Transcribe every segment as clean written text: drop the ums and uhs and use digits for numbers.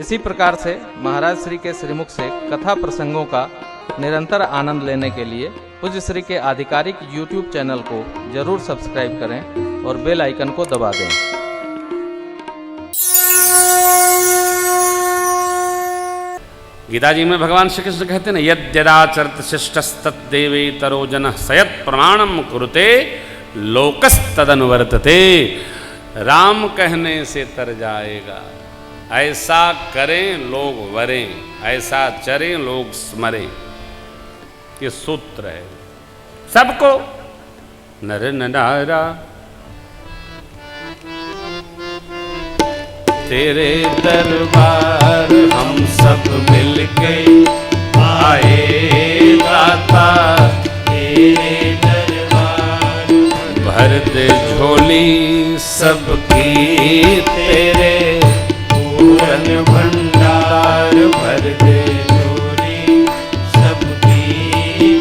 इसी प्रकार से महाराज श्री के श्रीमुख से कथा प्रसंगों का निरंतर आनंद लेने के लिए पूज्य श्री के आधिकारिक YouTube चैनल को जरूर सब्सक्राइब करें और बेल आइकन को दबा दें। गीता जी में भगवान श्री कृष्ण कहते हैं ना, यद्यदाचरत शिष्टस्तद्देवेतरो जनः सयत् प्रमाणम कुरुते लोकस्तदनुवर्तते। राम कहने से तर जाएगा, ऐसा करें लोग वरें, ऐसा चरें लोग स्मरें। ये सूत्र है सबको। नर नारा तेरे दरबार हम सब मिलके आए दाता, तेरे दरबार भर दे झोली सबकी, तेरे पूरन भंडार भर दे झोली सबकी,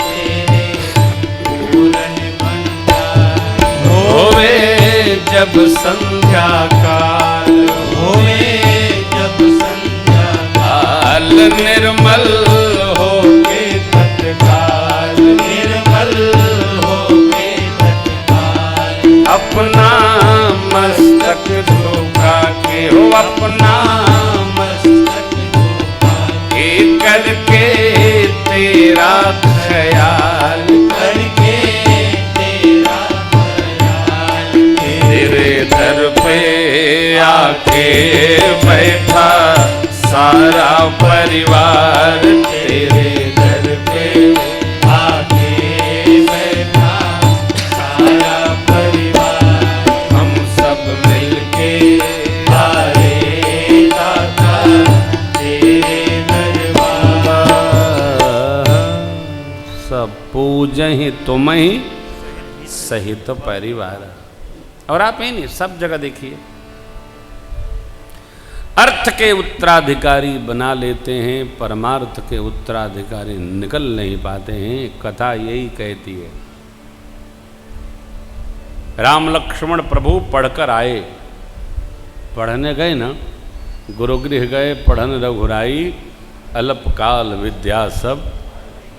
तेरे पूरन भंडार। होवे जब संध्या काल, होवे जब संध्या काल, निर्मल हो के तत्काल, निर्मल हो के तत्काल। अपना मस्तक झुका के हो, अपना मस्तक झुका के करके तेरा ख्याल, करके तेरा ख्याल। तेरे दर पे आके बैठा सारा परिवार, तेरे दर पे आके बैठा सारा परिवार। हम सब मिलके आए दाता, तेरे दरबार। सब पूजहि तुम्हि सहित परिवार। और आप ही नहीं, सब जगह देखिए, अर्थ के उत्तराधिकारी बना लेते हैं, परमार्थ के उत्तराधिकारी निकल नहीं पाते हैं। कथा यही कहती है। राम लक्ष्मण प्रभु पढ़कर आए, पढ़ने गए ना, गुरुगृह गए पढ़न रघुराई, अल्पकाल विद्या सब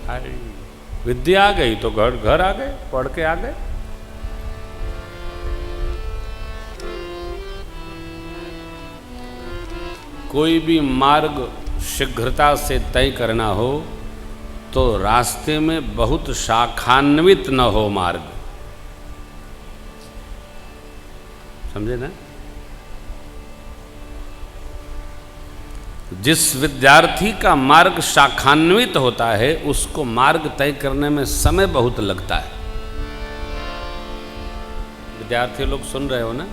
आई। विद्या आ गई तो घर आ गए, पढ़ के आ गए। कोई भी मार्ग शीघ्रता से तय करना हो तो रास्ते में बहुत शाखान्वित न हो मार्ग, समझे ना। जिस विद्यार्थी का मार्ग शाखान्वित होता है उसको मार्ग तय करने में समय बहुत लगता है। विद्यार्थी लोग सुन रहे हो ना?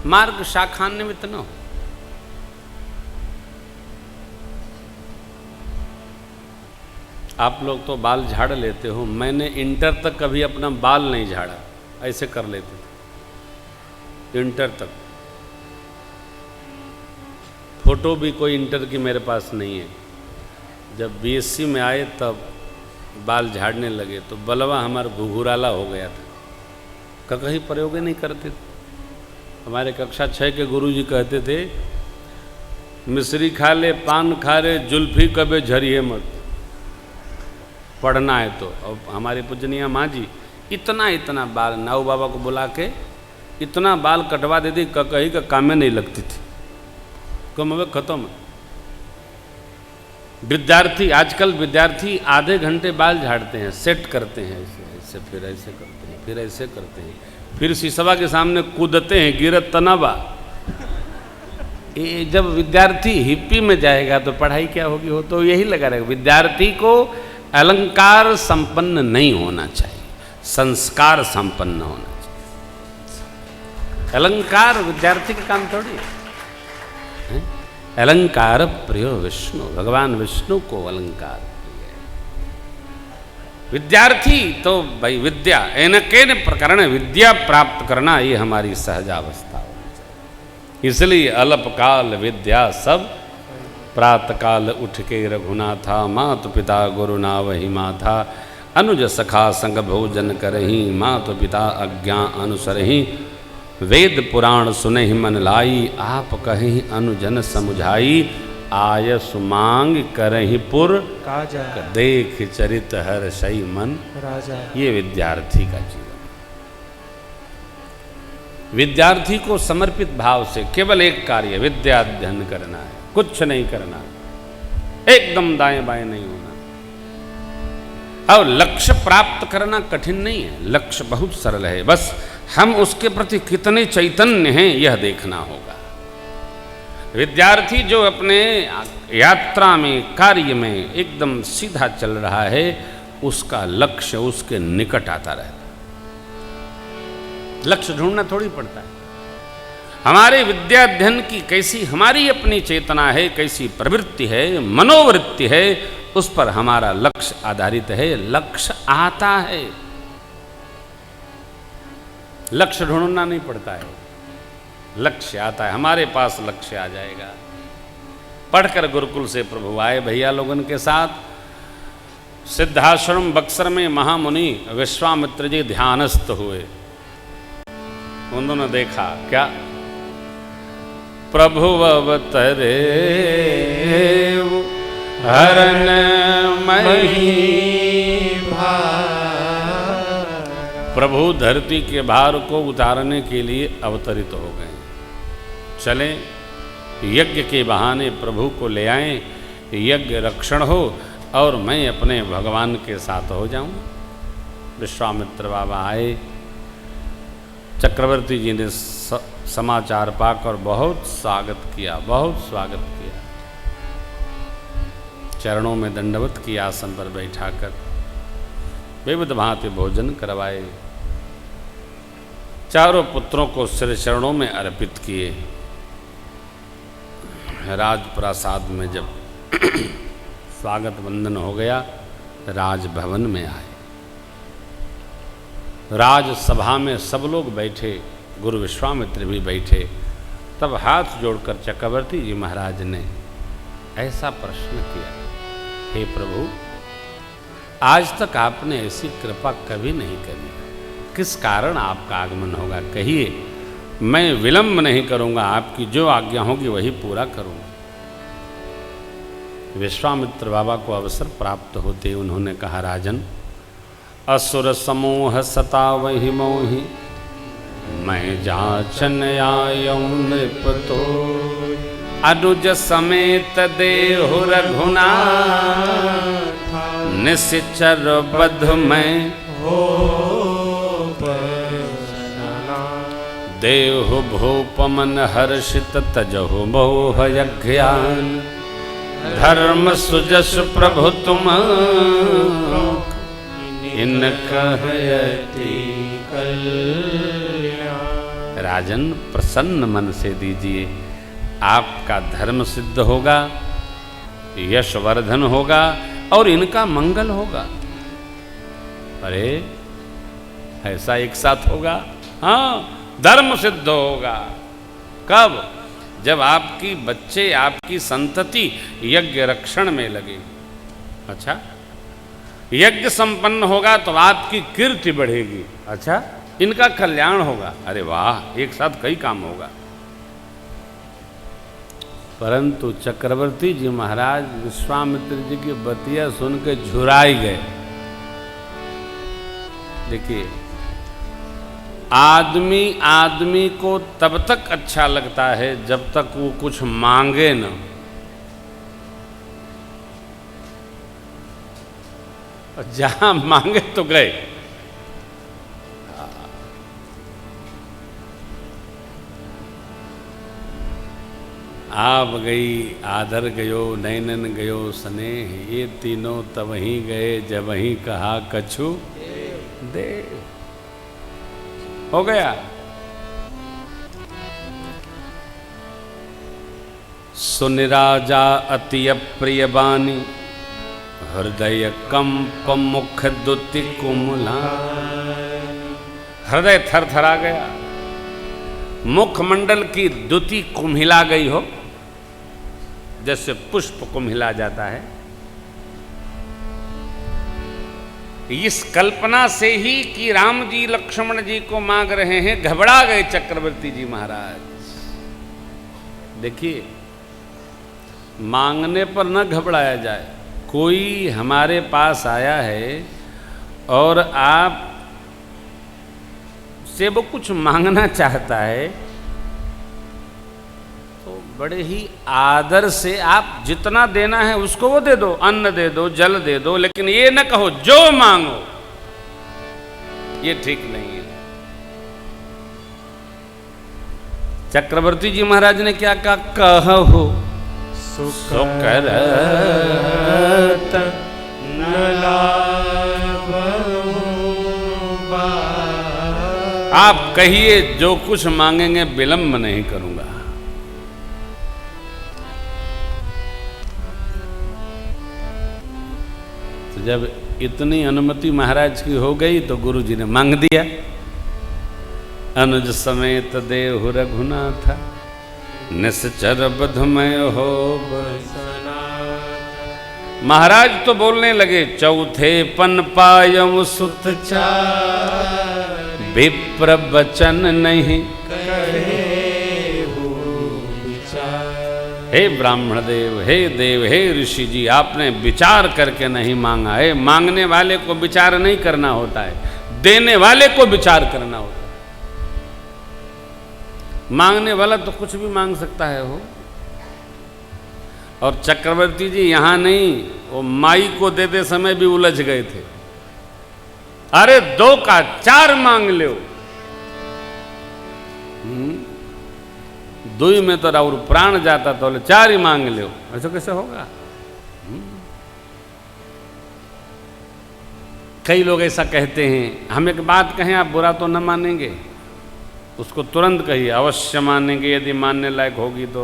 मार्ग शाखान्वित न हो। आप लोग तो बाल झाड़ लेते हो, मैंने इंटर तक कभी अपना बाल नहीं झाड़ा, ऐसे कर लेते थे इंटर तक। फोटो भी कोई इंटर की मेरे पास नहीं है। जब बीएससी में आए तब बाल झाड़ने लगे तो बलवा हमारा घुघुराला हो गया था। कहीं प्रयोग नहीं करते थे। हमारे कक्षा 6 के गुरुजी कहते थे, मिश्री खा ले, पान खा ले, जुल्फी कबे झरिए मत, पढ़ना है तो। और हमारी पूजनीय माँ जी इतना इतना बाल, नाऊ बाबा को बुला के इतना बाल कटवा देती, कहीं का काम में नहीं लगती थी। कम अब खत्म। विद्यार्थी, आजकल विद्यार्थी आधे घंटे बाल झाड़ते हैं, सेट करते हैं, ऐसे फिर ऐसे करते हैं, फिर ऐसे करते हैं, फिर शीशवा के सामने कूदते हैं, गिरत तनाबा। ये जब विद्यार्थी हिप्पी में जाएगा तो पढ़ाई क्या होगी? हो तो यही लगा रहेगा। विद्यार्थी को अलंकार संपन्न नहीं होना चाहिए, संस्कार संपन्न होना चाहिए। अलंकार विद्यार्थी का काम थोड़ी है। अलंकार प्रिय विष्णु, भगवान विष्णु को अलंकार प्रिय है। विद्यार्थी तो भाई विद्या एनकेन प्रकरण विद्या प्राप्त करना ये हमारी सहजावस्था होनी चाहिए। इसलिए अल्पकाल विद्या सब, प्रातकाल उठ के रघुनाथा, मातु पिता गुरु ना वही माथा, अनुज सखा संग भोजन करही, मातु पिता आज्ञा अनुसरही, वेद पुराण सुनहि मन लाई, आप कहीं अनुजन समुझाई, आय सुमांग करहि पुर काजा, देख चरित हर सई मन राजा। ये विद्यार्थी का जीवन। विद्यार्थी को समर्पित भाव से केवल एक कार्य विद्या अध्ययन करना है, कुछ नहीं करना, एकदम दाएं बाएं नहीं होना। और लक्ष्य प्राप्त करना कठिन नहीं है, लक्ष्य बहुत सरल है, बस हम उसके प्रति कितने चैतन्य हैं यह देखना होगा। विद्यार्थी जो अपने यात्रा में कार्य में एकदम सीधा चल रहा है, उसका लक्ष्य उसके निकट आता रहता है। लक्ष्य ढूंढना थोड़ी पड़ता है। हमारे विद्याध्ययन की कैसी हमारी अपनी चेतना है, कैसी प्रवृत्ति है, मनोवृत्ति है, उस पर हमारा लक्ष्य आधारित है। लक्ष्य आता है, लक्ष्य ढूंढना नहीं पड़ता है, लक्ष्य आता है। हमारे पास लक्ष्य आ जाएगा। पढ़कर गुरुकुल से प्रभु आए भैया लोगन के साथ। सिद्धाश्रम बक्सर में महामुनि विश्वामित्र जी ध्यानस्थ हुए। उन्होंने देखा क्या, प्रभु अवतरे हरन मही भार, प्रभु धरती के भार को उतारने के लिए अवतरित हो गए। चले यज्ञ के बहाने प्रभु को ले आए, यज्ञ रक्षण हो और मैं अपने भगवान के साथ हो जाऊं। विश्वामित्र बाबा आए, चक्रवर्ती जी ने समाचार पाकर बहुत स्वागत किया, बहुत स्वागत किया। चरणों में दंडवत की, आसन पर बैठाकर विविध भांति भोजन करवाए। चारों पुत्रों को श्री चरणों में अर्पित किए। राजप्रासाद में जब स्वागत वंदन हो गया, राजभवन में आए। राजसभा में सब लोग बैठे, गुरु विश्वामित्र भी बैठे। तब हाथ जोड़कर चक्रवर्ती जी महाराज ने ऐसा प्रश्न किया, हे प्रभु, आज तक आपने ऐसी कृपा कभी नहीं करी, किस कारण आपका आगमन होगा? कहिए, मैं विलंब नहीं करूंगा, आपकी जो आज्ञा होगी वही पूरा करूंगा। विश्वामित्र बाबा को अवसर प्राप्त होते उन्होंने कहा, राजन, असुर समूह सतावहि मोहि, मैं जाचन आयऊ नृपतो, अनुज समेत देहु रघुनाथ, निश्चर बध में देहु भूपमन हर्षित, तजहु मोह यज्ञान, धर्म सुजस प्रभु तुम, इन कहयति कल्याण। राजन, प्रसन्न मन से दीजिए, आपका धर्म सिद्ध होगा, यशवर्धन होगा और इनका मंगल होगा। अरे ऐसा एक साथ होगा? हाँ, धर्म सिद्ध होगा। कब? जब आपकी बच्चे, आपकी संतति यज्ञ रक्षण में लगे। अच्छा, यज्ञ संपन्न होगा तो आपकी कीर्ति बढ़ेगी। अच्छा, इनका कल्याण होगा। अरे वाह, एक साथ कई काम होगा। परंतु चक्रवर्ती जी महाराज विश्वामित्र जी की बतिया सुन के झुराई गए। देखिए, आदमी को तब तक अच्छा लगता है जब तक वो कुछ मांगे न। जहां मांगे तो गए। आप गई, आदर गयो, नैनन गयो स्नेह, ये तीनों तब ही गए जब ही कहा कछु दे। हो गया। सुनिराजा अति अप्रिय बानी, हृदय कंप मुख दुति कुमला। हृदय थर थरा गया, मुखमंडल की दुति कुम्हिला गई हो, जैसे पुष्प कुम्हिला जाता है। इस कल्पना से ही कि राम जी लक्ष्मण जी को मांग रहे हैं, घबरा गए चक्रवर्ती जी महाराज। देखिए, मांगने पर न घबराया जाए। कोई हमारे पास आया है और आप से वो कुछ मांगना चाहता है, तो बड़े ही आदर से आप जितना देना है उसको वो दे दो, अन्न दे दो, जल दे दो, लेकिन ये न कहो जो मांगो। ये ठीक नहीं है। चक्रवर्ती जी महाराज ने क्या कहा? कहो सुकर आप कहिए, जो कुछ मांगेंगे विलंब नहीं करूंगा। तो जब इतनी अनुमति महाराज की हो गई तो गुरु जी ने मांग दिया। अनुज समेत देहु रघुनाथ, निश्चर बधमय हो बसना। महाराज तो बोलने लगे, चौथे पन पायम सुत चार, विप्र वचन नहीं कहे हो विचार। हे ब्राह्मण देव, हे देव, हे ऋषि जी, आपने विचार करके नहीं मांगा है। मांगने वाले को विचार नहीं करना होता है, देने वाले को विचार करना होता है। मांगने वाला तो कुछ भी मांग सकता है हो। और चक्रवर्ती जी यहां नहीं, वो माई को देते समय भी उलझ गए थे। अरे 2 का 4 मांग लो। 2 में तो और प्राण जाता, तो 4 ही मांग लो। ऐसा कैसे होगा? कई लोग ऐसा कहते हैं। हम एक बात कहें, आप बुरा तो न मानेंगे, उसको तुरंत कहिए, अवश्य मानेंगे यदि मानने लायक होगी तो।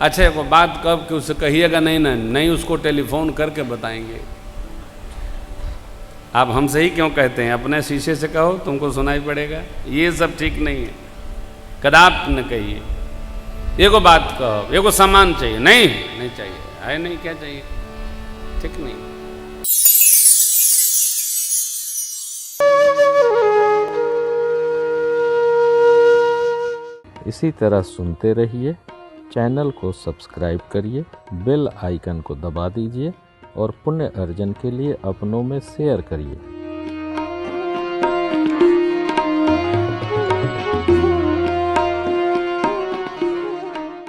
अच्छा, वो बात कब कि उसे कहिएगा नहीं ना, नहीं उसको टेलीफोन करके बताएंगे। आप हमसे ही क्यों कहते हैं? अपने शीशे से कहो, तुमको सुनाई पड़ेगा। ये सब ठीक नहीं है, कदाप न कहिए। एगो बात कहो, एगो सामान चाहिए, नहीं नहीं चाहिए, है नहीं, क्या चाहिए, ठीक नहीं। इसी तरह सुनते रहिए। चैनल को सब्सक्राइब करिए, बेल आइकन को दबा दीजिए और पुण्य अर्जन के लिए अपनों में शेयर करिए।